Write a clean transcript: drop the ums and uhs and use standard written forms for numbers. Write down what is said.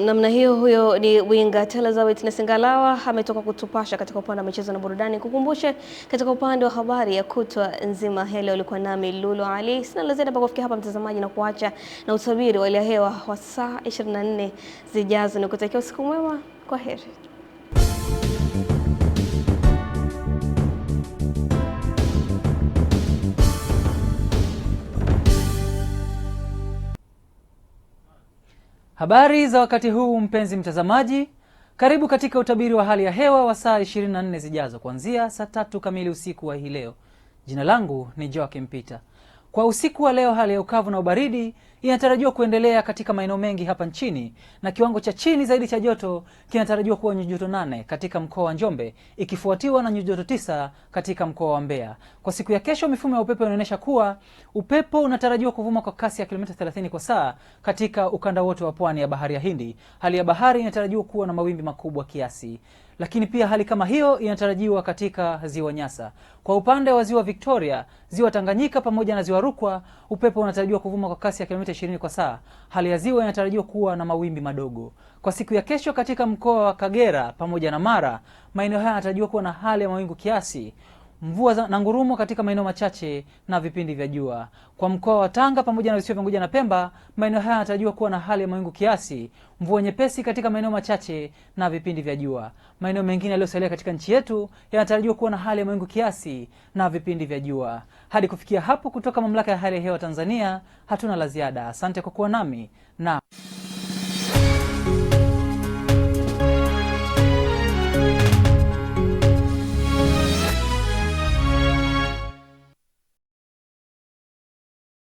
Namna hiyo, huyo ni winga Telezo Witness Ngalawa ametoka kutupasha katika upande wa michezo na burudani. Kukumbushe katika upande wa habari ya kutwa nzima hele ulikuwa nami Lulu Ali. Sina la ziada kufikia hapa mtazamaji, na kuacha na utabiri wa hali ya hewa wa saa 24 zijazo. Nikutakia usiku mwema. Kwaheri. Habari za wakati huu mpenzi mtazamaji, karibu katika utabiri wa hali ya hewa wa saa 24 zijazo kuanzia saa 3 kamili usiku wa hii leo. Jina langu ni Joakim Peter. Kwa usiku wa leo, hali ya ukavu na ubaridi inatarajiwa kuendelea katika maeneo mengi hapa nchini, na kiwango cha chini zaidi cha joto kinatarajiwa kuwa nyuzi joto 8 katika mkoa wa Njombe, ikifuatiwa na nyuzi joto 9 katika mkoa wa Mbeya. Kwa siku ya kesho, mifumo ya upepo inaonyesha kuwa upepo unatarajiwa kuvuma kwa kasi ya kilomita 30 kwa saa katika ukanda wote wa pwani ya Bahari ya Hindi. Hali ya bahari inatarajiwa kuwa na mawimbi makubwa kiasi. Lakini pia hali kama hiyo inatarajiwa katika ziwa Nyasa. Kwa upande wa ziwa Victoria, ziwa Tanganyika pamoja na ziwa Rukwa, upepo unatarajiwa kuvuma kwa kasi ya kilomita 20 kwa saa. Hali ya ziwa inatarajiwa kuwa na mawimbi madogo. Kwa siku ya kesho, katika mkoa wa Kagera pamoja na Mara, maeneo haya yanatarajiwa kuwa na hali ya mawingu kiasi, mvua na ngurumo katika maeneo machache na vipindi vya jua. Kwa mkoa wa Tanga pamoja na visiwa vya Unguja na Pemba, maeneo haya yanatarajiwa kuwa na hali ya mawingu kiasi, mvua nyepesi katika maeneo machache na vipindi vya jua. Maeneo mengine yaliyosalia katika nchi yetu yanatarajiwa kuwa na hali ya mawingu kiasi na vipindi vya jua. Hadi kufikia hapo, kutoka Mamlaka ya Hali ya Hewa Tanzania, hatuna la ziada. Asante kwa kuwa nami na